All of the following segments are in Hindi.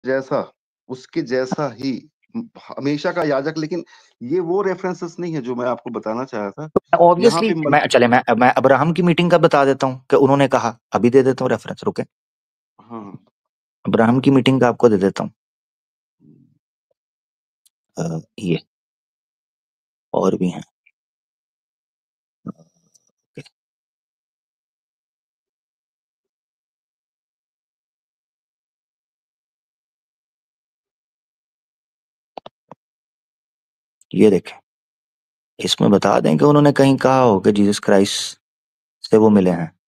जैसा, उसके जैसा ही हमेशा का याजक। लेकिन ये वो रेफरेंसेस नहीं है जो मैं आपको बताना चाह रहा था। यहाँ ऑब्वियसली पे मैं अब्राहम की मीटिंग का बता देता हूँ कि उन्होंने कहा, अभी दे देता हूँ रेफरेंस, रुके। हाँ, अब्राहम की मीटिंग का आपको दे देता हूँ। ये और भी हैं। ये देखें, इसमें बता दें कि उन्होंने कहीं कहा हो कि जीसस क्राइस्ट से वो मिले हैं,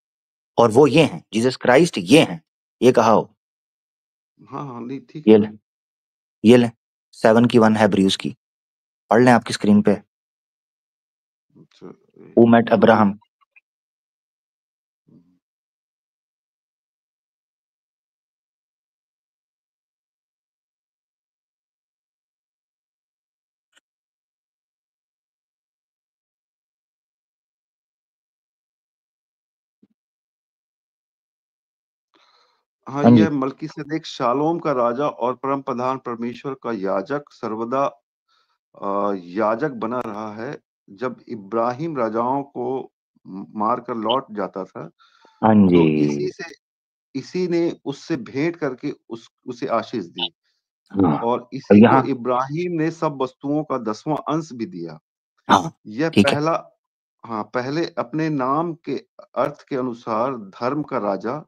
और वो ये हैं, जीसस क्राइस्ट ये हैं, ये कहा हो। हाँ, हाँ, नहीं ठीक ये है। ले, ये ले 7 की 1 है ब्रूस की, पढ़ लें आपकी स्क्रीन पे। अच्छा, Who met जो Abraham? हाँ, हाँ जी, यह मल्कीसेदेक शालोम का राजा और परम प्रधान परमेश्वर का याजक सर्वदा याजक बना रहा है। जब इब्राहिम राजाओं को मारकर लौट जाता था, हाँ जी, तो इसी ने उससे भेंट करके उसे आशीष दी, हाँ। और और इसी को यहाँ, इब्राहिम ने सब वस्तुओं का 10वां अंश भी दिया। हाँ, यह ठीक है। पहला, हाँ, पहले अपने नाम के अर्थ के अनुसार धर्म का राजा,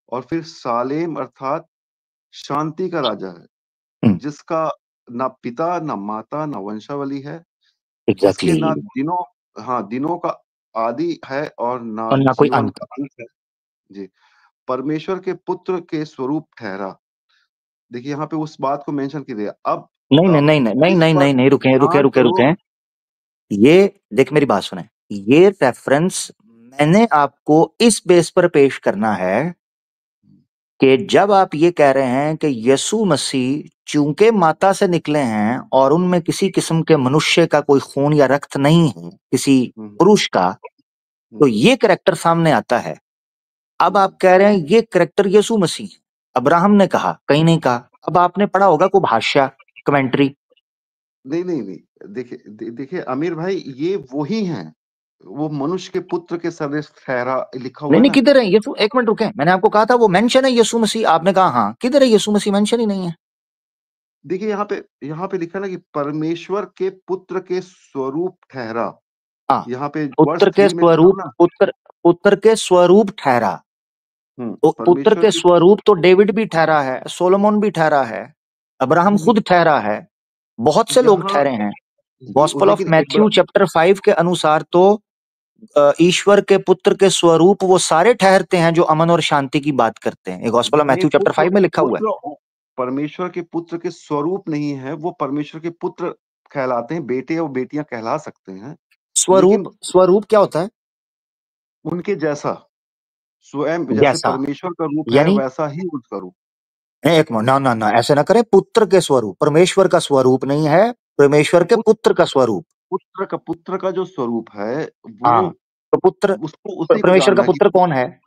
और फिर सालेम अर्थात शांति का राजा है, हम्म, जिसका ना पिता ना माता ना वंशावली है, जिसके एग्जैक्टली। ना दिनों, हाँ, दिनों का आदि है और ना और ना कोई जीवन अंत। का अंत है। जी, परमेश्वर के पुत्र के स्वरूप ठहरा। देखिए यहाँ पे उस बात को मेंशन किया गया। अब नहीं नहीं अ, नहीं नहीं नहीं इस नहीं पर नहीं नहीं, रुके रुके ध्यान रुके रुके। करो। ये देख, मेरी बात सुने। ये रेफरेंस मैंने आपको इस बेस पर पेश करना है कि जब आप ये कह रहे हैं कि यीशु मसीह चूंकि माता से निकले हैं और उनमें किसी किस्म के मनुष्य का कोई खून या रक्त नहीं है, किसी हम्म, पुरुष का, तो हम्म, ये कैरेक्टर सामने आता है। अब हम्म। आप कह रहे हैं ये कैरेक्टर यीशु मसीह है। अब्राहम ने कहा, कहीं नहीं कहा। अब आपने पढ़ा होगा कोई भाष्य, कमेंट्री। नहीं, नहीं, नहीं, देखिए अमीर भाई, ये वही हैं, वो मनुष्य के पुत्र के सदृश ठहरा लिखा हुआ नहीं है नहीं, ना। किधर है यीशु? एक मिनट रुके, मैंने आपको कहा था वो मेंशन है यीशु मसीह, आपने कहा हाँ। किधर है यीशु मसीह? मेंशन ही नहीं है। देखिए यहाँ पे लिखा है ना कि परमेश्वर के पुत्र के स्वरूप ठहरा। हाँ, यहाँ पे वर्ष पुत्र के 3 में लिखा हो स्वरूप, ना। पुत्र, पुत्र के स्वरूप ठहरा। तो पुत्र परमेश्वर के के स्वरूप तो डेविड भी ठहरा है, सोलोमन भी ठहरा है, अब्राहम नहीं, खुद ठहरा है, बहुत से लोग यहाँ ठहरे हैं। गॉस्पल ऑफ लेकिन मैथ्यू चैप्टर 5 के अनुसार तो ईश्वर के पुत्र के स्वरूप वो सारे ठहरते हैं जो अमन और शांति की बात करते हैं। ये गॉस्पल ऑफ नहीं, मैथ्यू चैप्टर 5 में लिखा हुआ है। पुत्र परमेश्वर के पुत्र के स्वरूप नहीं है, वो परमेश्वर के पुत्र कहलाते हैं, बेटे और बेटियां कहला सकते हैं। लेकिन स्वरूप, स्वरूप क्या होता है? उनके जैसा, स्वयं जैसे जैसा, परमेश्वर का रूप है यानी वैसा ही उसका रूप। एक मिनट, ना ना ना, ऐसे ना करे। पुत्र के स्वरूप, परमेश्वर का स्वरूप नहीं है, परमेश्वर के पुत्र का स्वरूप। पुत्र का जो स्वरूप है वो, हाँ, तो पुत्र, उसको उसी को परमेश्वर का जानना है पुत्र कि कौन है?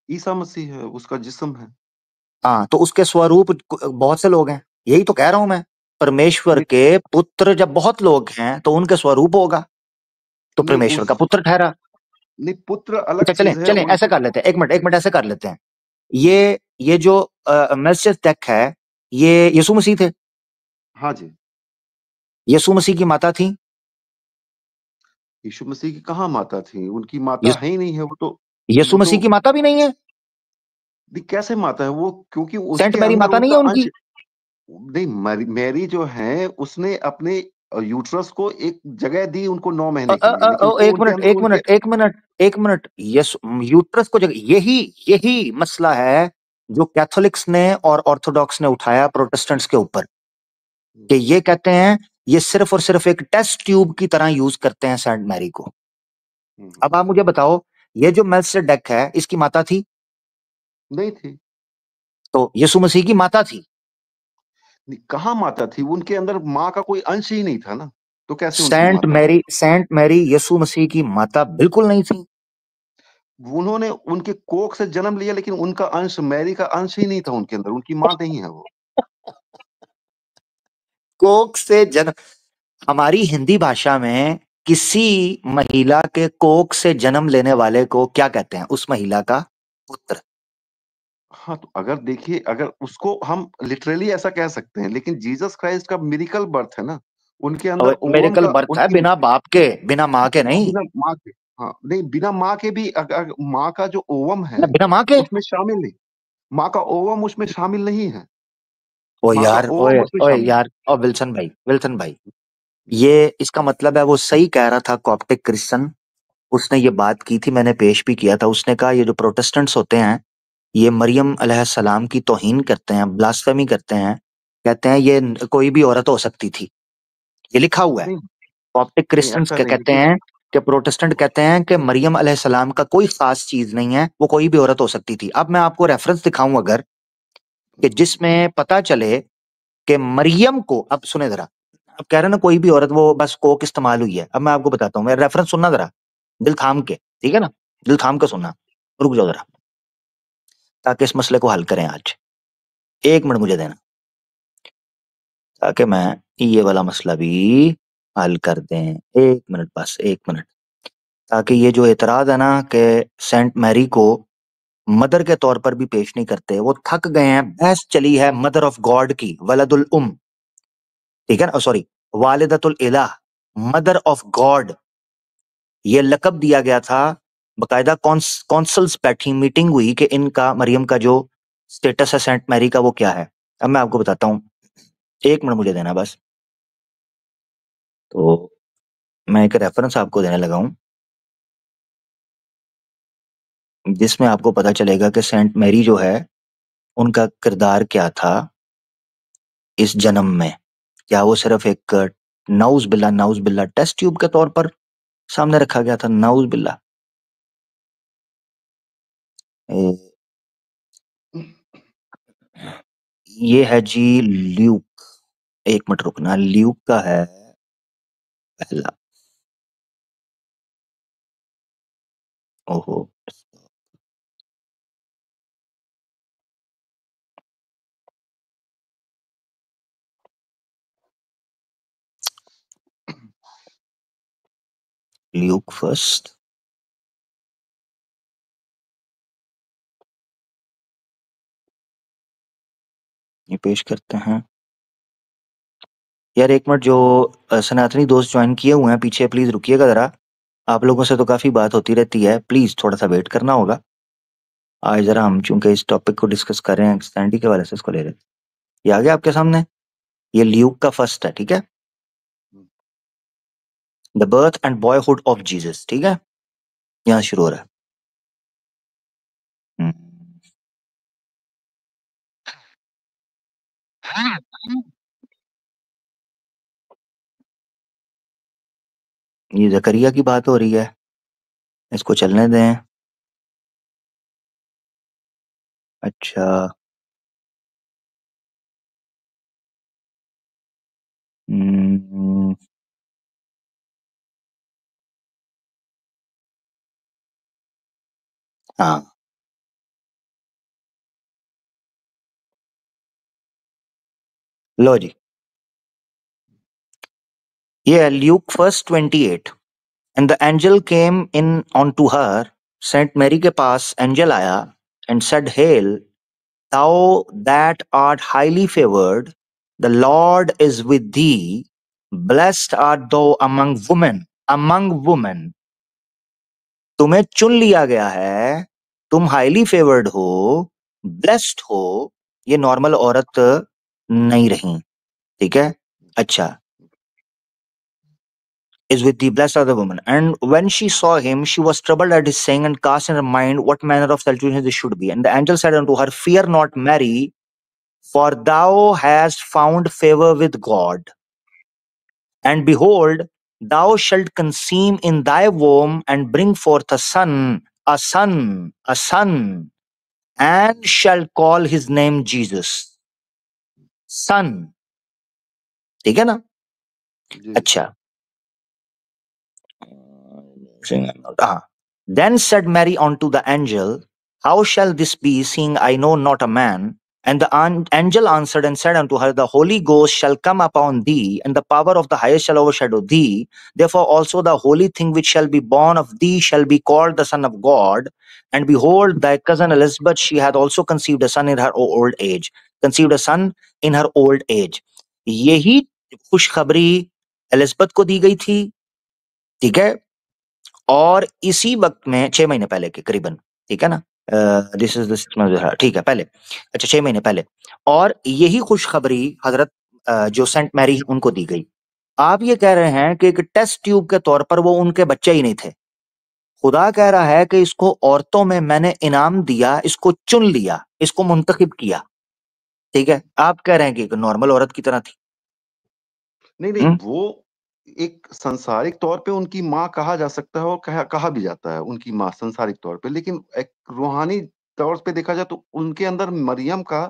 ईसा मसीह है, उसका जिस्म है। हाँ, तो उसके स्वरूप बहुत से लोग हैं, यही तो कह रहा हूं मैं। परमेश्वर नहीं, के पुत्र जब बहुत लोग हैं तो उनके स्वरूप होगा, तो नहीं, परमेश्वर का पुत्र ठहरा। नहीं, पुत्र अलग अच्छा, चलें चीज है चलें, ऐसे कर लेते हैं, एक मिनट ऐसे कर लेते हैं। ये जो मेल्किसेदेक है, ये यीशु मसीह थे? हाँ जी। यीशु मसीह की माता थी? यीशु मसीह की कहाँ माता थी? उनकी माता है ही नहीं है, वो तो। यीशु वो तो मसीह की माता भी नहीं है? कैसे माता है वो? क्योंकि सेंट उसके मैरी अंदर माता नहीं उनका है अंश उनकी? नहीं। मैरी जो है, उसने अपने यूट्रस को एक जगह दी उनको 9 महीने के लिए, लेकिन जो एक उनके मिनट अंदर एक उनके। मिनट एक मिनट एक मिनट, यस, यूट्रस को जगह, यही यही मसला है जो कैथोलिक्स ने और ऑर्थोडॉक्स ने उठाया प्रोटेस्टेंट्स के ऊपर, कि ये कहते हैं ये सिर्फ और सिर्फ एक टेस्ट ट्यूब की तरह यूज करते हैं सेंट मैरी को। अब आप मुझे बताओ, ये जो मेल्किसेदेक है, इसकी माता थी? नहीं थी। तो यीशु मसीह की माता थी। कहाँ माता थी? उनके अंदर माँ का कोई अंश ही नहीं था ना, तो कैसे उनकी सेंट माता? मैरी, सेंट मैरी यीशु मसीह की माता बिल्कुल नहीं थी। उन्होंने उनके कोख से जन्म लिया, लेकिन उनका अंश, मैरी का अंश ही नहीं था उनके अंदर, उनकी माँ नहीं है वो। कोख से जन्म, हमारी हिंदी भाषा में किसी महिला के कोख से जन्म लेने वाले को क्या कहते हैं? उस महिला का पुत्र। हाँ, तो अगर देखिए, अगर उसको हम लिटरली ऐसा कह सकते हैं, लेकिन जीसस क्राइस्ट का मिरेकल बर्थ है ना, उनके अंदर और ओवम मेरेकल का, बर्थ है उनकी, बिना बाप के, बिना माँ के नहीं। बिना माँ के, हाँ नहीं, बिना माँ के भी, अगर माँ का जो ओवम है बिना माँ के। उसमें शामिल नहीं, माँ का ओवम उसमें शामिल नहीं है, ओ माँ का यार, ओवम ओए उसमें ओए शामिल यार, ओ विल्सन भाई, विल्सन भाई, ये इसका मतलब है वो सही कह रहा था कॉप्टिक क्रिश्चियन। उसने ये बात की थी, मैंने पेश भी किया था। उसने कहा ये जो प्रोटेस्टेंट्स होते हैं ये मरियम अलैहिस्सलाम की तौहीन करते हैं, ब्लास्फेमी करते हैं, कहते हैं ये कोई भी औरत हो सकती थी। ये लिखा हुआ है। नहीं। कॉप्टिक नहीं, क्रिश्चियंस ऐसा क्या नहीं, कहते देखिए। हैं कि प्रोटेस्टेंट कहते हैं कि मरियम अलैहिस्सलाम का कोई खास चीज नहीं है, वो कोई भी औरत हो सकती थी। अब मैं आपको रेफरेंस दिखाऊं अगर, कि जिसमें पता चले कि मरियम को, अब सुने जरा, अब कह रहे हैं ना कोई भी औरत, वो बस कोक इस्तेमाल हुई है। अब मैं आपको बताता हूँ, मेरा रेफरेंस सुनना जरा, दिल थाम के, ठीक है ना, दिल थाम के सुनना, रुक जाओ जरा, ताकि इस मसले को हल करें आज। 1 मिनट मुझे देना, ताकि मैं ये वाला मसला भी हल कर दें। 1 मिनट, बस 1 मिनट, ताकि ये जो एतराज है ना कि सेंट मैरी को मदर के तौर पर भी पेश नहीं करते, वो थक गए हैं। बहस चली है मदर ऑफ गॉड की, वलदुल उम, ठीक है ना, सॉरी, वालिदतुल इलाह, मदर ऑफ गॉड, ये लकब दिया गया था। बकायदा कौंसल्स बैठी, मीटिंग हुई कि इनका, मरियम का जो स्टेटस है सेंट मैरी का, वो क्या है। अब मैं आपको बताता हूँ, 1 मिनट मुझे देना बस। तो मैं एक रेफरेंस आपको देने लगा हूँ जिसमें आपको पता चलेगा कि सेंट मैरी जो है उनका किरदार क्या था इस जन्म में। क्या वो सिर्फ एक नाउज बिल्ला टेस्ट ट्यूब के तौर पर सामने रखा गया था? नाउज बिल्ला। ये है जी ल्यूक, 1 मिनट रुकना, ल्यूक का है पहला। ओहो, ल्यूक फर्स्ट, ये पेश करते हैं। यार 1 मिनट, जो सनातनी दोस्त ज्वाइन किए हुए हैं पीछे, प्लीज रुकिएगा जरा। आप लोगों से तो काफी बात होती रहती है, प्लीज थोड़ा सा वेट करना होगा। आज जरा हम चूंकि इस टॉपिक को डिस्कस कर रहे हैं, क्रिश्चियनिटी के वाले से इसको ले रहे हैं। ये आ गया आपके सामने, ये ल्यूक का फर्स्ट है, ठीक है, the birth and boyhood of Jesus, ठीक है, यहाँ शुरू हो रहा है। ये जकरिया की बात हो रही है, इसको चलने दें। अच्छा, हम्म, हाँ, लो जी, ये है Luke first 28। And the angel came in on to her, saint Mary के पास एंजल आया, and said, hail thou that art highly favored, the Lord is with thee, blessed art thou among women, among women, तुम्हें चुन लिया गया है, तुम हाईली फेवर्ड हो, ब्लेस्ड हो, ये नॉर्मल औरत नहीं रही, ठीक है। अच्छा, is with thee, blessed are the woman. And when she saw him, she was troubled at his saying, and cast in her mind what manner of salutation this should be. And the angel said unto her, fear not, Mary, for thou hast found favor with God. And behold, thou shalt conceive in thy womb and bring forth a son, a son, a son, and shall call his name Jesus. Son, ठीक है ना? जी। अच्छा, हाँ. Then said Mary unto the angel, how shall this be, seeing I know not a man? And the angel answered and said unto her, The Holy Ghost shall come upon thee, and the power of the highest shall overshadow thee. Therefore also the holy thing which shall be born of thee shall be called the Son of God. And behold, thy cousin Elizabeth, she hath also conceived a son in her old age. Conceived a son in her old age. यही खुशखबरी एलिजबेथ को दी गई थी, ठीक है, और इसी वक्त में 6 महीने पहले के करीबन, ठीक है ना, दिस इज दिस, ठीक है, पहले, अच्छा 6 महीने पहले, और यही खुशखबरी हजरत जो सेंट मैरी उनको दी गई। आप ये कह रहे हैं कि एक टेस्ट ट्यूब के तौर पर वो उनके बच्चे ही नहीं थे। खुदा कह रहा है कि इसको औरतों में मैंने इनाम दिया, इसको चुन लिया, इसको मुंतखब किया, ठीक है। आप कह रहे हैं कि एक नॉर्मल औरत की तरह थी। नहीं नहीं, वो एक सांसारिक तौर पे उनकी माँ कहा जा सकता है और कहा भी जाता है उनकी माँ सांसारिक तौर पे, लेकिन एक रूहानी तौर पे देखा जाए तो उनके अंदर मरियम का,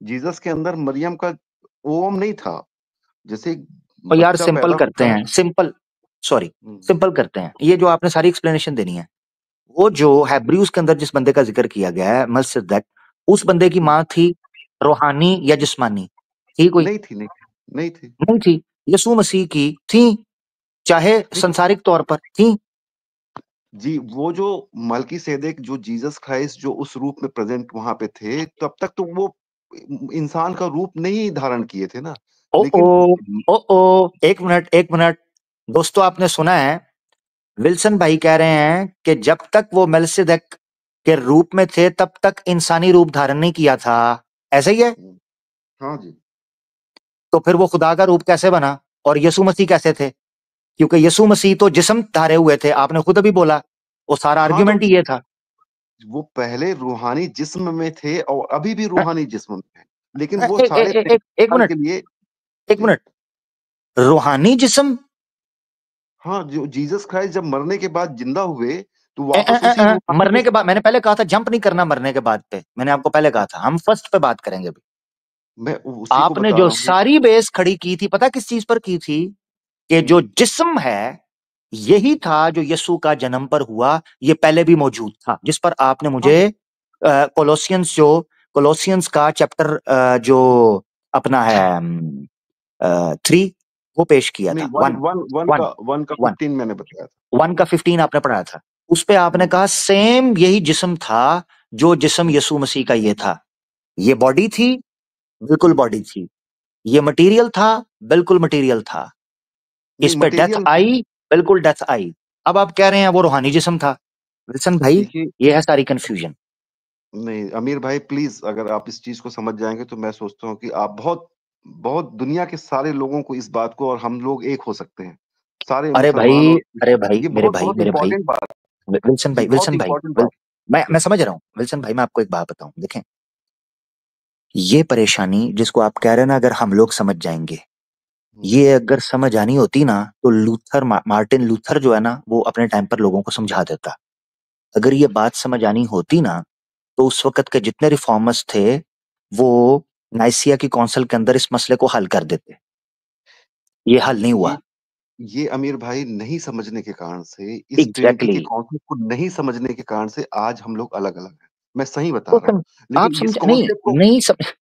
जीसस के अंदर मरियम का ओम नहीं था। जैसे और यार बच्चा सिंपल पैदा करते होता है। हैं, सॉरी, हम्म, सिंपल करते हैं, ये जो आपने सारी एक्सप्लेनेशन देनी है, वो जो हैब्रूज के अंदर जिस बंदे का जिक्र किया गया है मलसिदक, उस बंदे की माँ थी रूहानी या जिस्मानी? थी कोई? नहीं थी, नहीं थी, नहीं थी। नहीं थी। यीशु मसीह की थी, चाहे देखिए संसारिक तौर पर थी। जी, वो जो मल्कीसेदेक, जो जीसस क्राइस्ट जो उस रूप में प्रेजेंट वहां पे थे, तब तक तो वो इंसान का रूप नहीं धारण किए थे ना। ओ ओ लेकिन ओ, एक मिनट एक मिनट दोस्तों, आपने सुना है विल्सन भाई कह रहे हैं कि जब तक वो मेलसिदक के रूप में थे तब तक इंसानी रूप धारण नहीं किया था, ऐसा ही है? हाँ जी। तो फिर वो खुदा का रूप कैसे बना? और यीशु मसीह कैसे थे? क्योंकि यीशु मसीह तो जिस्म धारे हुए थे, आपने खुद अभी बोला, वो सारा हाँ तो आर्ग्यूमेंट ही ये था। वो पहले रूहानी जिस्म में थे और अभी भी अ- रूहानी जिस्म में है, लेकिन अ- वो ए- ए- साढ़े ए- तीन एक एक साल मिनट, के लिए। एक जी मिनट, रूहानी जिस्म? हाँ, जो जीसस क्राइस्ट जब मरने के बाद जिंदा हुए तो वापस उसी रूहानी मरने के जिस्म। बाद, मैंने पहले कहा था जंप नहीं करना मरने के बाद पे, मैंने आपको पहले कहा था हम फर्स्ट पे बात करेंगे अभी। मैं उसी को आपने बता जो रहा हूँ। सारी बेस खड़ी की थी, पता किस चीज पर की थी? कि जो हम्म, जिस्म है यही था जो यीशु का जन्म पर हुआ, ये पहले भी मौजूद था, जिस पर आपने हाँ मुझे कोलोसियंस, जो कोलोसियंस का चैप्टर जो अपना है 3, वो पेश किया नहीं, था। One one one one one का वन 15 मैंने बताया था। 1 का 15 आपने पढ़ाया था। उस पे आपने हम्म, कहा सेम यही जिस्म था जो जिस्म हम्म, यीशु मसीह का ये था। ये बॉडी थी, बिल्कुल हम्म। बॉडी थी। ये मटेरियल था, बिल्कुल मटेरियल था। नहीं, इस पे डेथ मटेरियल आई, बिल्कुल डेथ आई। अब आप कह रहे हैं वो रूहानी जिस्म था। विल्सन भाई, देखिए। ये है सारी कंफ्यूजन। नहीं अमीर भाई, प्लीज अगर आप इस चीज को समझ जाएंगे तो मैं सोचता हूँ कि आप बहुत बहुत दुनिया के सारे लोगों को इस बात को, और हम लोग एक हो सकते हैं, सारे अरे भाई, मुसलमानों। अरे भाई, ये मेरे बहुत भाई, बहुत मेरे भाई, इंपॉर्टेंट बात। विल्सन जी भाई, बहुत विल्सन भाई, इंपॉर्टेंट बात। मैं समझ रहा हूँ विल्सन भाई, मैं आपको एक बात बताऊं, देखें, ये परेशानी जिसको आप कह रहे हैं ना, अगर हम लोग समझ जाएंगे, हम्म, ये अगर समझ आनी होती ना तो लूथर, मार्टिन लूथर जो है ना, वो अपने टाइम पर लोगों को समझा देता। अगर ये बात समझ आनी होती ना, तो उस वक्त के जितने रिफॉर्मर्स थे वो नाइसिया की काउंसिल के अंदर इस मसले को हल कर देते। ये हल नहीं हुआ। ये अमीर भाई नहीं समझने के कारण से, इस ट्रिनिटी एग्जैक्टली के exactly. कॉन्सेप्ट को नहीं समझने के कारण से आज हम लोग अलग अलग हैं। मैं सही बता तो रहा हूँ। आप लेकिन इस समझ नहीं, कॉन्सेप्ट को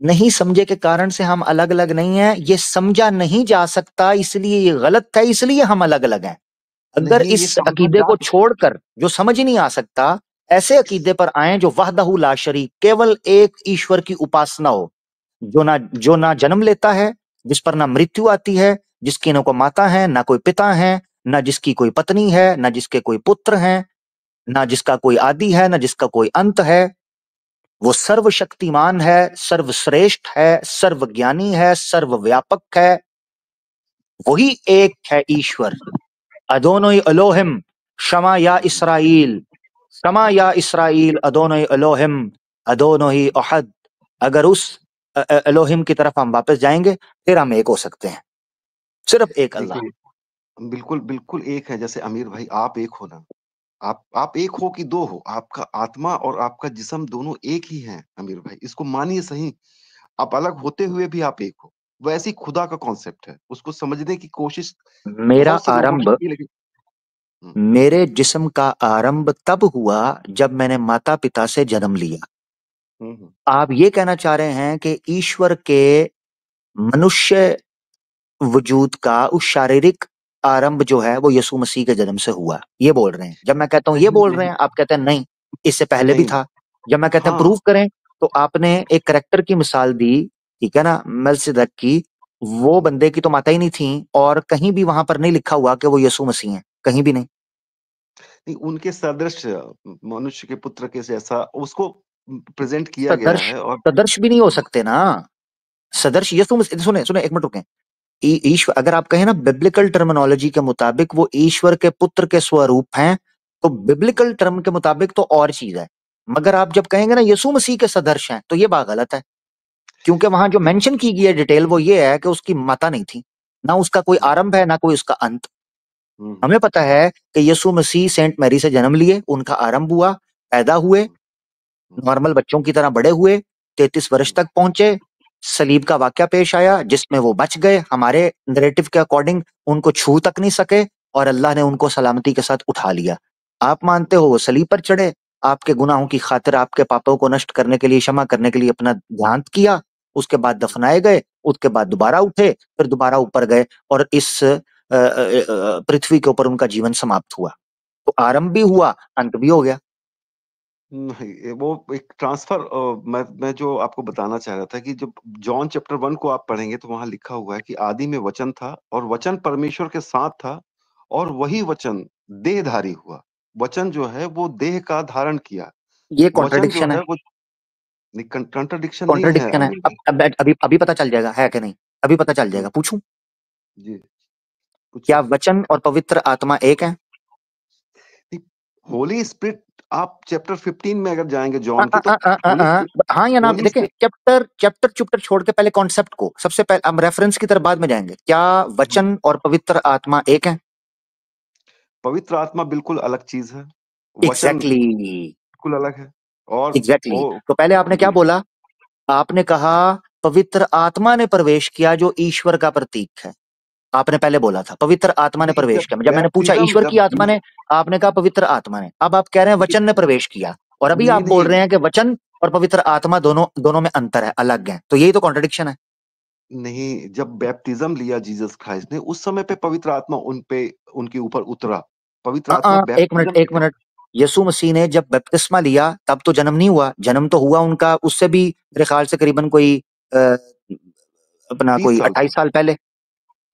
नहीं समझे के कारण से हम अलग अलग नहीं हैं। ये समझा नहीं जा सकता, इसलिए ये गलत है, इसलिए हम अलग अलग हैं। अगर नहीं, ये इस समझा अकीदे जा को सकता छोड़कर जो समझ ही नहीं आ सकता, ऐसे अकीदे पर आए जो वहदहू ला शरीक, केवल एक ईश्वर की उपासना हो, जो ना जन्म लेता है, जिस पर ना मृत्यु आती है, जिसकी ना कोई माता है, ना कोई पिता है, ना जिसकी कोई पत्नी है, ना जिसके कोई पुत्र हैं, ना जिसका कोई आदि है, ना जिसका कोई अंत है। वो सर्वशक्तिमान है, सर्वश्रेष्ठ है, सर्वज्ञानी है, सर्वव्यापक है। वही एक है ईश्वर। अदोनोई अलोहिम, शमा या है। इसराइल, शमा या इसराइल, अदोनोई अलोहिम, अदोनोई अहद। अगर उस अलोहिम की तरफ हम वापस जाएंगे, फिर हम एक हो सकते हैं। सिर्फ एक अल्लाह। देखिए, बिल्कुल बिल्कुल एक है। जैसे अमीर भाई, आप एक हो ना, आप एक हो कि दो हो, आपका आत्मा और आपका जिस्म दोनों एक ही हैं अमीर भाई, इसको मानिए सही। आप अलग होते हुए भी आप एक हो। वैसे ही खुदा का कॉन्सेप्ट है, उसको समझने की कोशिश मेरा बहुत से लोगों ने आरंभ, की, लेकिन हम्म, मेरे जिस्म का आरंभ तब हुआ जब मैंने माता पिता से जन्म लिया। आप ये कहना चाह रहे हैं कि ईश्वर के मनुष्य वजूद का उस शारीरिक आरंभ जो है वो यीशु मसीह के जन्म से हुआ, ये बोल रहे हैं। जब मैं कहता हूं ये नहीं बोल रहे नहीं हैं, आप कहते हैं नहीं, इससे पहले भी नहीं। था। जब मैं कहता हूं हाँ। प्रूव करें, तो आपने एक करेक्टर की मिसाल दी, ठीक है ना, मेल्किसेदेक की। वो बंदे की तो माता ही नहीं थी, और कहीं भी वहां पर नहीं लिखा हुआ कि वो यीशु मसीह है, कहीं भी नहीं। नहीं, उनके सदृश मनुष्य के पुत्र के जैसा उसको प्रेजेंट किया गया सदर्श, है। और सदर्श भी नहीं हो सकते ना। सदर्श यीशु मसीह, सुने सुने एक मिनट रुकें। ईश्वर, अगर आप कहें ना बिब्लिकल टर्मिनोलॉजी के मुताबिक वो ईश्वर के पुत्र के स्वरूप हैं, तो बिब्लिकल टर्म के मुताबिक तो और चीज है। मगर आप जब कहेंगे ना यीशु मसीह के सदर्श हैं, तो ये बात गलत है। क्योंकि वहां जो देखिए। मेंशन की गई है डिटेल, वो ये है कि उसकी माता नहीं थी, ना उसका कोई आरंभ है, ना कोई उसका अंत। हम्म। हमें पता है कि यीशु मसीह सेंट मैरी से जन्म लिए, उनका आरंभ हुआ, पैदा हुए, नॉर्मल बच्चों की तरह बड़े हुए, 33 वर्ष तक पहुंचे। सलीब का वाक्य पेश आया जिसमें वो बच गए, हमारे नरेटिव के अकॉर्डिंग उनको छू तक नहीं सके, और अल्लाह ने उनको सलामती के साथ उठा लिया। आप मानते हो वो सलीब पर चढ़े, आपके गुनाहों की खातिर, आपके पापों को नष्ट करने के लिए, क्षमा करने के लिए अपना देहांत किया, उसके बाद दफनाए गए, उसके बाद दोबारा उठे, फिर दोबारा ऊपर गए, और इस पृथ्वी के ऊपर उनका जीवन समाप्त हुआ। तो आरंभ भी हुआ, अंत भी हो गया। नहीं, वो एक ट्रांसफर। मैं जो आपको बताना चाह रहा था कि जब जॉन चैप्टर 1 को आप पढ़ेंगे तो वहां लिखा हुआ है कि आदि में वचन था और वचन परमेश्वर के साथ था और वही वचन देहधारी हुआ। वचन जो है वो देह का धारण किया। ये वचन जो कॉन्ट्रडिक्शन है, है वो कंट्राडिक्शन नहीं है कॉन्ट्रडिक्शन है। अनिल अब भाई। अब अभी अभी पता चल जाएगा है कि नहीं, अभी पता चल जी। जाएगा। पूछूं, जी। क्या पूछिए। वचन और पवित्र आत्मा एक है? होली स्पिरिट, आप चैप्टर 15 में अगर जाएंगे जॉन के तो होली हाँ या ना, होली देखें, स्पिरिट। चैप्टर चैप्टर चैप्टर छोड़ के पहले कॉन्सेप्ट को, सबसे पहले हम रेफरेंस की तरफ बाद में जाएंगे। क्या वचन और पवित्र आत्मा एक है? पवित्र आत्मा बिल्कुल अलग चीज है। वचन एग्जैक्टली, बिल्कुल अलग है। और एग्जैक्टली। वो तो पहले आपने क्या जी। बोला? आपने कहा पवित्र आत्मा ने प्रवेश किया, जो ईश्वर का प्रतीक है। आपने पहले बोला था पवित्र आत्मा ने नहीं, प्रवेश जब किया, जब मैंने पूछा बैप्टिज्म ईश्वर की जब आत्मा ने, आपने कहा पवित्र आत्मा ने। अब आप कह रहे हैं वचन ने प्रवेश किया, और अभी नहीं आप बोल नहीं रहे हैं कि वचन और पवित्र आत्मा दोनों दोनों में अंतर है, अलग है। तो यही तो कॉन्ट्रडिक्शन है। नहीं, जब बैप्टिज्म लिया जीसस क्राइस्ट ने उस समय पे पवित्र आत्मा उन पे उनके ऊपर उतरा। पवित्र आत्मा एक मिनट, बैप्टिज्म के एक मिनट। यीशु मसीह ने जब बपतिस्मा लिया तब तो जन्म नहीं हुआ, जन्म तो हुआ उनका उससे भी मेरे ख्याल से करीबन कोई अपना 30 कोई साल 28 पहले। साल पहले।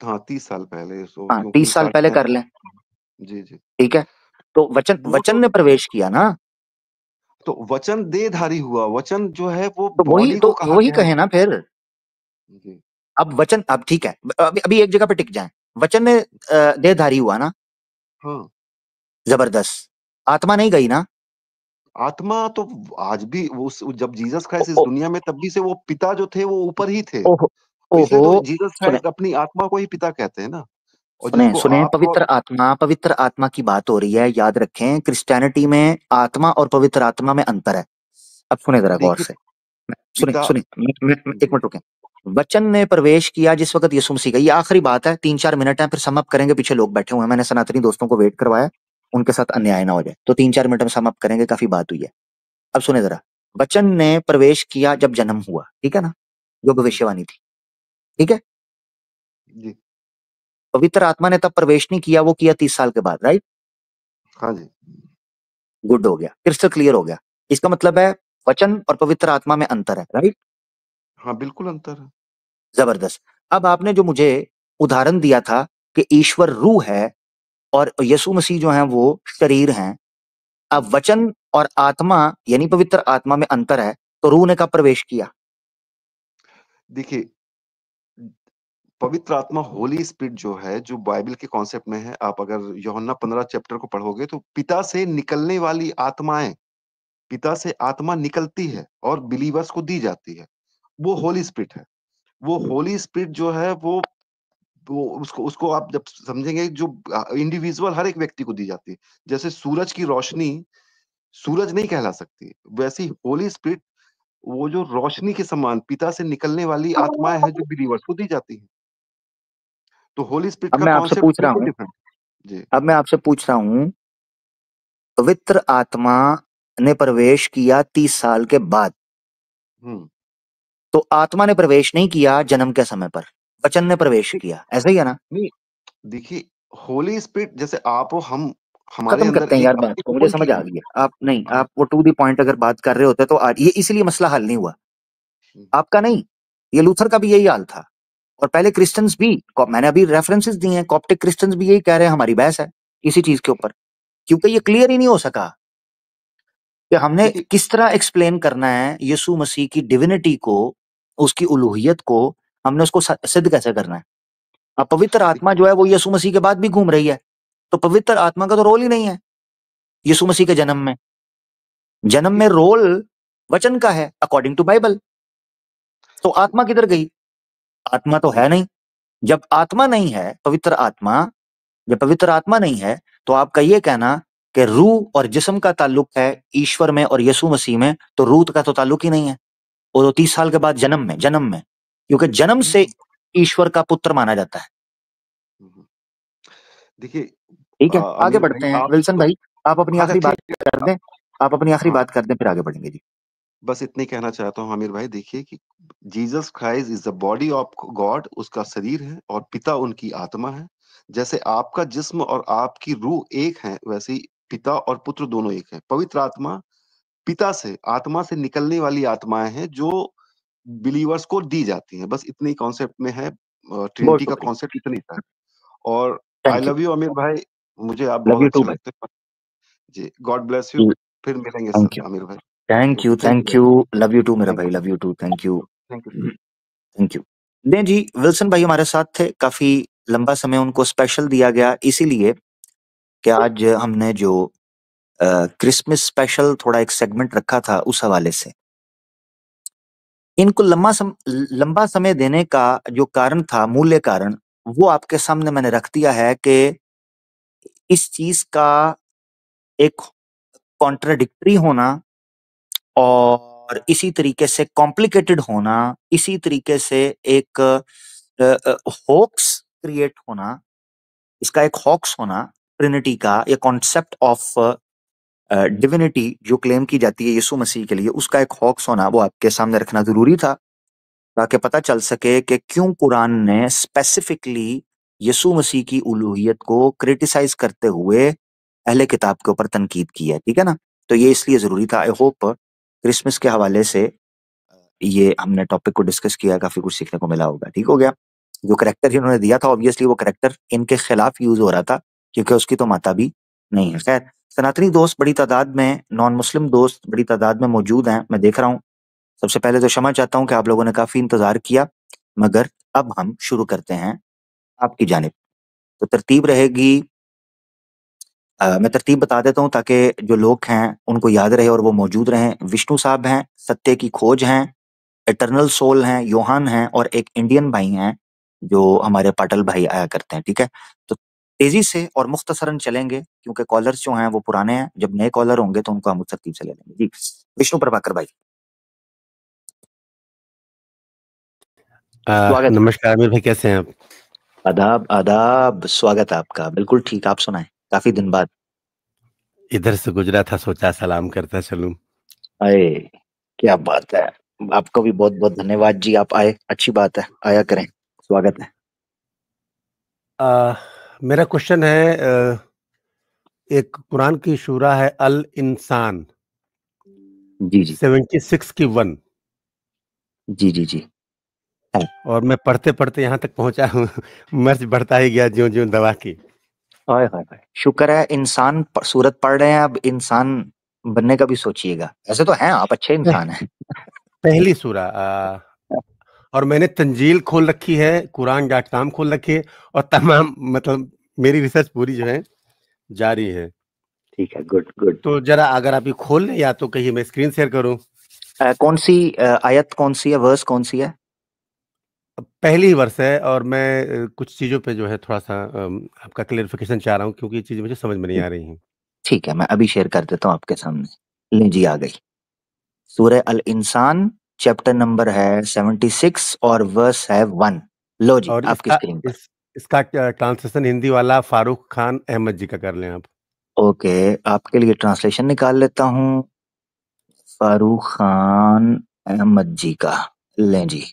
हाँ, 30 साल पहले सो हाँ, क्योंकि 30 साल साढ़े पहले तीन। कर लें। जी जी। ठीक है, तो वचन, वो वचन तो ने प्रवेश किया ना। तो वचन देहधारी हुआ। वचन जो है वो तो वही बॉडी को तो कहा वही गया है। कहे ना फिर। जी। अब वचन, अब ठीक है, अभी अभी एक जगह पे टिक जाए। वचन ने देहधारी हुआ ना, हाँ। जबरदस्त। आत्मा नहीं गई ना? आत्मा तो आज भी उस जब जीसस ओ, क्राइस्ट इस ओ, दुनिया में तब भी से वो पिता जो थे वो ऊपर ही थे। ओहो, तो इसलिए ओहो। तो जीसस सुने क्राइस्ट अपनी आत्मा को ही पिता कहते हैं ना। और सुने जिसको सुने, आप और पवित्र आत्मा, पवित्र आत्मा की बात हो रही है, याद रखें क्रिश्चियनिटी में आत्मा और पवित्र आत्मा में अंतर है। अब सुने जरा गौर देखिए से, सुने पिता। सुने, एक जी। मिनट रुकें। वचन ने प्रवेश किया जिस वक्त यीशु मसीह का, ये आखिरी बात है, 3-4 मिनट है, फिर सम अप करेंगे। पीछे लोग बैठे हुए हैं, मैंने सनातनी दोस्तों को वेट करवाया, उनके साथ अन्याय ना हो जाए, तो 3-4 मिनट में सम अप करेंगे, काफी बात हुई है। अब सुने जरा, वचन ने प्रवेश किया जब जन्म हुआ, ठीक है ना, जो भविष्यवाणी थी, ठीक है। जी। पवित्र आत्मा ने तब प्रवेश नहीं किया, वो किया 30 साल के बाद, राइट? हाँ जी। गुड, हो गया, क्रिस्टल क्लियर हो गया। इसका मतलब है वचन और पवित्र आत्मा में अंतर है, राइट? हाँ, बिल्कुल अंतर है। जबरदस्त। अब आपने जो मुझे उदाहरण दिया था कि ईश्वर रूह है और यीशु मसीह जो हैं वो शरीर हैं, अब हम्म। वचन और आत्मा यानी पवित्र आत्मा में अंतर है, तो रूह ने कब प्रवेश किया? देखिए, पवित्र आत्मा होली स्पिरिट जो है जो बाइबल के कॉन्सेप्ट में है, आप अगर यूहन्ना 15 चैप्टर को पढ़ोगे तो पिता से निकलने वाली आत्माएं, पिता से आत्मा निकलती है और बिलीवर्स को दी जाती है। वो होली स्पिरिट है। वो होली स्पिरिट जो है वो उसको उसको आप जब समझेंगे जो इंडिविजुअल हर एक व्यक्ति को दी जाती है। जैसे सूरज की रोशनी सूरज नहीं कहला सकती, वैसी होली स्पिरिट वो जो रोशनी के समान पिता से निकलने वाली आत्माएं हैं जो बिलीवर्स को दी जाती है। तो होली स्पिरिट अब का मैं आपसे कॉन्सेप्ट पूछ रहा बिल्कुल हूं, डिफरेंट। जी। अब मैं आपसे पूछ रहा हूं, पवित्र आत्मा ने प्रवेश किया 30 साल के बाद, तो आत्मा ने प्रवेश नहीं किया जन्म के समय पर, वचन ने प्रवेश किया, ऐसा ही है ना? नहीं, देखिए, होली स्पिरिट जैसे आप हो, हम हमारे खत्म अंदर करते हैं एक यार बात अपनी को, मुझे ओपन समझ की आ है। गई है। आप नहीं, हाँ, आप वो टू दी पॉइंट अगर बात कर रहे होते तो ये इसलिए मसला हल नहीं हुआ आपका, नहीं, ये लूथर का भी यही हाल था। और पहले क्रिश्चियंस भी, मैंने अभी रेफरेंसेस दिए हैं, कॉप्टिक क्रिश्चियंस भी यही कह रहे हैं, हमारी बहस है इसी चीज के ऊपर, क्योंकि ये क्लियर ही नहीं हो सका कि हमने देखिए, किस तरह एक्सप्लेन करना है यीशु मसीह की डिविनिटी को, उसकी उलूहियत को, हमने उसको सिद्ध कैसे करना है। अब पवित्र आत्मा जो है वो यीशु मसीह के बाद भी घूम रही है, तो पवित्र आत्मा का तो रोल ही नहीं है यीशु मसीह के जन्म में। जन्म देखिए, में रोल वचन का है अकॉर्डिंग टू बाइबल। तो आत्मा किधर गई? आत्मा तो है नहीं। जब आत्मा नहीं है, पवित्र आत्मा, जब पवित्र आत्मा नहीं है, तो आपका ये कहना कि रूह और जिस्म का ताल्लुक है ईश्वर में और यीशु मसीह में, तो रूह का तो ताल्लुक ही नहीं है। वो तो 30 साल के बाद जन्म में, क्योंकि जन्म से ईश्वर का पुत्र माना जाता है। देखिए, ठीक है, आगे आमिर भाई, बढ़ते हैं। आप विल्सन भाई, आप अपनी अच्छा, आखिरी बात ठीक है। कर दें, आप अपनी आखिरी हाँ, बात कर दें, फिर आगे बढ़ेंगे जी। बस इतने कहना चाहता हूँ आमिर भाई, देखिए कि Jesus Christ is the body of God, उसका शरीर है, और पिता उनकी आत्मा है। जैसे आपका जिस्म और आपकी रूह एक है, वैसे ही पिता और पुत्र दोनों एक है। पवित्र आत्मा पिता से, आत्मा से निकलने वाली आत्माएं हैं जो बिलीवर्स को दी जाती हैं। बस इतने कॉन्सेप्ट में है, बहुत ट्रिनिटी का शुक्रिया, कॉन्सेप्ट इतनी था। और आई thank you. Love you Aamir भाई, मुझे आप लव बहुत यू टू अच्छे भाई। लगते हैं जी। God bless you. फिर मिलेंगे थैंक सर यू, आमिर भाई। Thank you, okay, thank thank you. You. Love you too मेरा थैंक भाई, you. Love you too, thank you. Thank you. Thank you. नहीं जी, विल्सन भाई हमारे साथ थे, काफी लंबा समय उनको स्पेशल दिया गया, इसीलिए कि आज हमने जो क्रिसमस स्पेशल थोड़ा एक सेगमेंट रखा था, उस हवाले से इनको लंबा समय देने का जो कारण था, मूल्य कारण, वो आपके सामने मैंने रख दिया है कि इस चीज का एक कॉन्ट्राडिक्टरी होना और इसी तरीके से कॉम्प्लिकेटेड होना, इसी तरीके से एक होक्स क्रिएट होना, इसका एक हॉक्स होना, ट्रिनिटी का, ये कॉन्सेप्ट ऑफ डिविनिटी जो क्लेम की जाती है यीशु मसीह के लिए, उसका एक हॉक्स होना, वो आपके सामने रखना जरूरी था, ताकि पता चल सके कि क्यों कुरान ने स्पेसिफिकली यीशु मसीह की उलूहियत को क्रिटिसाइज करते हुए अहले किताब के ऊपर तनकीद की है। ठीक है ना? तो ये इसलिए जरूरी था। आई होप क्रिसमस के हवाले से ये हमने टॉपिक को डिस्कस किया, काफी कुछ सीखने को मिला होगा। ठीक हो गया? जो करेक्टर इन्होंने दिया था, ऑब्वियसली वो करेक्टर इनके खिलाफ यूज हो रहा था, क्योंकि उसकी तो माता भी नहीं है। खैर, सनातनी दोस्त बड़ी तादाद में, नॉन मुस्लिम दोस्त बड़ी तादाद में मौजूद हैं, मैं देख रहा हूँ। सबसे पहले तो क्षमा चाहता हूँ कि आप लोगों ने काफी इंतजार किया, मगर अब हम शुरू करते हैं आपकी जानिब। तो तरतीब रहेगी, मैं तरतीब बता देता हूँ ताकि जो लोग हैं उनको याद रहे और वो मौजूद रहें। विष्णु साहब हैं, सत्य की खोज हैं, इटरनल सोल हैं, योहान हैं, और एक इंडियन भाई हैं जो हमारे पाटल भाई आया करते हैं। ठीक है? तो तेजी से और मुख्तसरन चलेंगे, क्योंकि कॉलर्स जो हैं वो पुराने हैं, जब नए कॉलर होंगे तो उनको हम उस तरतीब से ले लेंगे। जी, विष्णु प्रभाकर भाई, स्वागत है। नमस्कार आमिर भाई, कैसे हैं आप? आदाब आदाब, स्वागत है आपका। बिल्कुल ठीक, आप सुनाएं, काफी दिन बाद। इधर से गुजरा था, सोचा सलाम करता चलूं। अरे क्या बात है, आपको भी बहुत बहुत धन्यवाद जी, आप आए, अच्छी बात है, आया करें, स्वागत है। मेरा क्वेश्चन है, एक कुरान की सूरा है अल इंसान, जी जी 76 की 1, जी जी जी। है। और मैं पढ़ते पढ़ते यहाँ तक पहुंचा हूँ। मर्ज बढ़ता ही गया ज्यों ज्यों दवा की। हाय हाय हाय, शुक्र है इंसान सूरत पढ़ रहे हैं, अब इंसान बनने का भी सोचिएगा। ऐसे तो हैं आप, अच्छे इंसान हैं। पहली सूरा, और मैंने तंजील खोल रखी है, कुरान.com खोल रखी है, और तमाम मतलब मेरी रिसर्च पूरी जो है जारी है। ठीक है, गुड गुड। तो जरा अगर आप ये खोल लें, या तो कहिए मैं स्क्रीन शेयर करूं। कौन सी आयत कौन सी है, वर्स कौन सी है? पहली ही वर्ष है, और मैं कुछ चीज़ों पे जो है थोड़ा-सा आपका क्लेरिफ़िकेशन चाह रहा हूँ, क्योंकि ये चीज़ें मुझे समझ में नहीं आ रही हैं। ठीक है, मैं अभी शेयर कर देता हूँ आपके सामने। ले जी, आ गई। सूरह अल इंसान, चैप्टर नंबर है 76 और वर्स है 1। लो जी, और आपकी स्क्रीन पर। इसका ट्रांसलेशन हिंदी वाला फ़ारूक खान अहमद जी का कर लें आप। ओके, आपके लिए ट्रांसलेशन निकाल लेता हूँ। फारूक खान अहमद जी का, लें जी,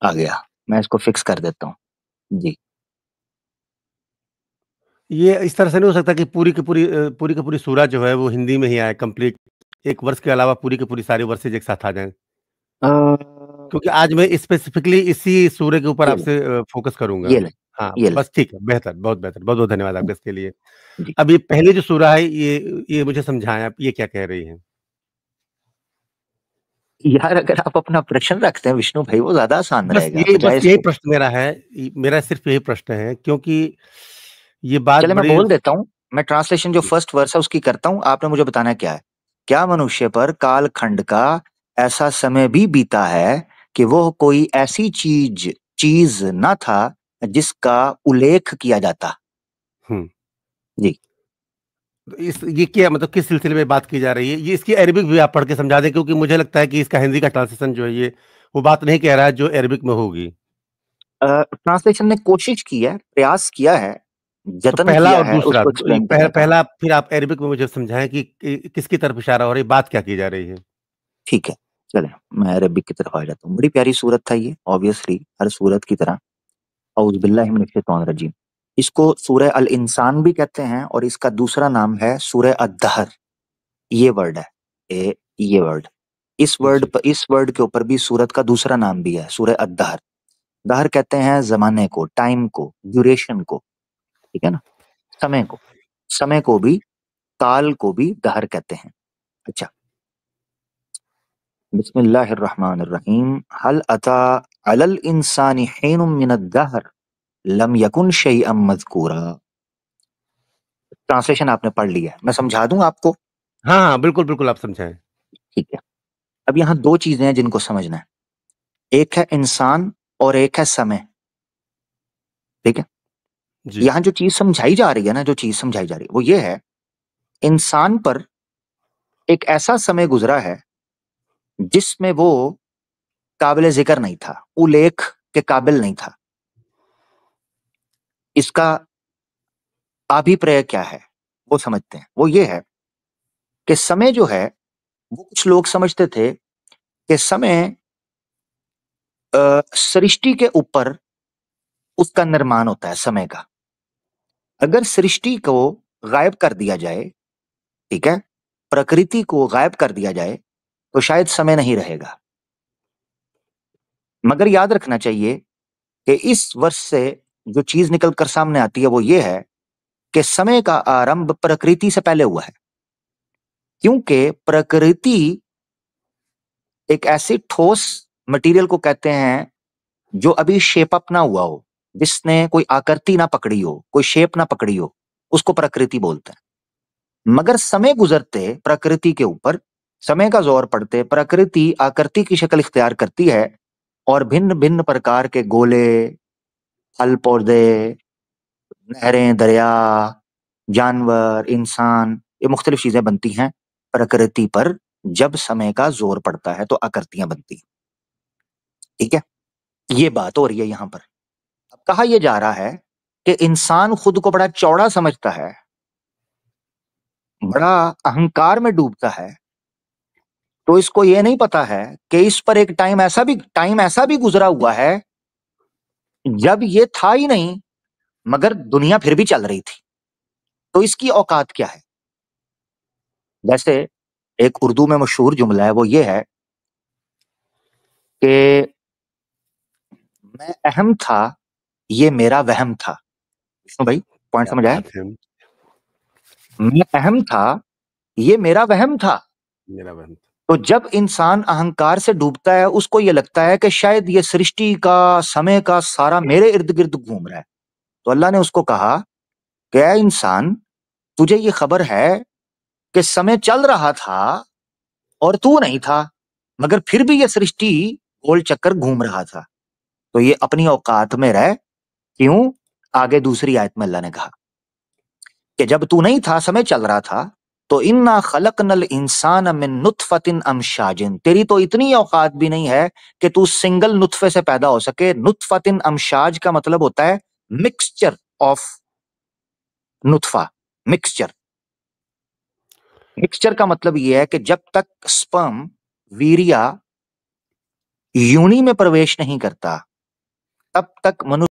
आ गया। मैं इसको फिक्स कर देता हूँ जी। ये इस तरह से नहीं हो सकता कि पूरी की पूरी सूरह जो है वो हिंदी में ही आए कंप्लीट, एक वर्ष के अलावा पूरी की पूरी सारी वर्सेज एक साथ आ जाएं? अ, क्योंकि आज मैं स्पेसिफिकली इसी सूर्य के ऊपर ये ले, आपसे फोकस करूंगा। ये ले, हाँ, ये ले बस ठीक है, बेहतर, बहुत बेहतर, बहुत बहुत धन्यवाद आपके इसके लिए। जी। अब ये पहली जो सूरह है, ये मुझे समझाएं आप, ये क्या कह रही है? यार अगर आप अपना प्रश्न रखते हैं विष्णु भाई, वो ज्यादा आसान रहेगा बस बजाय यही इसके। प्रश्न मेरा है, मेरा सिर्फ यही प्रश्न है, क्योंकि ये बात चले मैं बड़ी। बोल देता हूँ, मैं ट्रांसलेशन जो फर्स्ट वर्स है उसकी करता हूँ, आपने मुझे बताना क्या है। क्या मनुष्य पर काल खंड का ऐसा समय भी बीता है कि वो कोई ऐसी चीज ना था जिसका उल्लेख किया जाता। हम्म जी। ये क्या मतलब, किस सिलसिले में बात की जा रही है? ये इसकी अरबिक भी आप पढ़ के समझा दें, क्योंकि मुझे लगता है कि इसका हिंदी का ट्रांसलेशन जो है, ये वो बात नहीं कह रहा है जो अरबिक में होगी। ट्रांसलेशन ने कोशिश की है, प्रयास किया है, तो जतन पहला किया और है दूसरा, उसको एक्सप्लेन करने का। पहला फिर आप अरबिक में मुझे समझाएं कि किसकी तरफ इशारा हो रही है, बात क्या की जा रही है? ठीक है, चले मैं अरबिक की तरफ आ जाता हूँ। बड़ी प्यारी सूरत था ये, ऑब्वियसली हर सूरत की तरह। औज़ु बिल्लाहि मिनश शैतानिर रजीम। इसको सूरह अल इंसान भी कहते हैं और इसका दूसरा नाम है सूरह अद-दहर। ये वर्ड है, ये वर्ड, जी। इस वर्ड के ऊपर भी सूरत का दूसरा नाम भी है, सूरह अद-दहर। दहर कहते हैं जमाने को, टाइम को, ड्यूरेशन को, ठीक है ना, समय को। समय को भी, काल को भी दहर कहते हैं। अच्छा, बिस्मिल्लाहिर्रहमानिर्रहीम। हल अता अलल इंसानीहीनुम मिनद-दहर लम यकुन शैअन मज़कूरा। ट्रांसलेशन आपने पढ़ लिया है, मैं समझा दूं आपको? हाँ हाँ, बिल्कुल बिल्कुल, आप समझाएं। ठीक है। अब यहाँ दो चीजें हैं जिनको समझना है, एक है इंसान और एक है समय। ठीक है। जी। यहाँ जो चीज समझाई जा रही है ना, जो चीज समझाई जा रही है वो ये है, इंसान पर एक ऐसा समय गुजरा है जिसमें वो काबिल जिक्र नहीं था, उल्लेख के काबिल नहीं था। इसका अभिप्राय क्या है वो समझते हैं। वो ये है कि समय जो है, वो कुछ लोग समझते थे कि समय सृष्टि के ऊपर उसका निर्माण होता है समय का। अगर सृष्टि को गायब कर दिया जाए, ठीक है, प्रकृति को गायब कर दिया जाए, तो शायद समय नहीं रहेगा। मगर याद रखना चाहिए कि इस वर्ष से जो चीज निकल कर सामने आती है वो ये है कि समय का आरंभ प्रकृति से पहले हुआ है। क्योंकि प्रकृति एक ऐसी ठोस मटेरियल को कहते हैं जो अभी शेप अप ना हुआ हो, जिसने कोई आकृति ना पकड़ी हो, कोई शेप ना पकड़ी हो, उसको प्रकृति बोलते हैं। मगर समय गुजरते प्रकृति के ऊपर, समय का जोर पड़ते प्रकृति आकृति की शक्ल इख्तियार करती है और भिन्न भिन्न प्रकार के गोले, फल पौधे, नहरें, दरिया, जानवर, इंसान, ये मुख्तलिफ चीजें बनती हैं प्रकृति पर। जब समय का जोर पड़ता है तो आकृतियां बनती हैं। ठीक है, ये बात हो रही है यहां पर। अब कहा यह जा रहा है कि इंसान खुद को बड़ा चौड़ा समझता है, बड़ा अहंकार में डूबता है, तो इसको ये नहीं पता है कि इस पर एक टाइम ऐसा भी गुजरा हुआ है जब ये था ही नहीं, मगर दुनिया फिर भी चल रही थी। तो इसकी औकात क्या है? जैसे एक उर्दू में मशहूर जुमला है, वो ये है कि मैं अहम था, ये मेरा वहम था। विष्णु भाई, पॉइंट क्या समझ आया? बात है! मैं अहम था, ये मेरा वहम था। मेरा बहन। तो जब इंसान अहंकार से डूबता है, उसको ये लगता है कि शायद ये सृष्टि का, समय का सारा मेरे इर्द गिर्द घूम रहा है। तो अल्लाह ने उसको कहा कि ऐ इंसान, तुझे ये खबर है कि समय चल रहा था और तू नहीं था, मगर फिर भी ये सृष्टि गोल चक्कर घूम रहा था। तो ये अपनी औकात में रह। क्यों? आगे दूसरी आयत में अल्लाह ने कहा कि जब तू नहीं था, समय चल रहा था, तो इन्ना खलकनल इंसान मिन नुतफतिन अमशाजिन, तेरी तो इतनी औकात भी नहीं है कि तू सिंगल नुतफे से पैदा हो सके। नुतफतिन अमशाज का मतलब होता है मिक्सचर ऑफ नुतफा, मिक्सचर। मिक्सचर का मतलब यह है कि जब तक स्पर्म, वीर्या योनि में प्रवेश नहीं करता, तब तक मनुष्य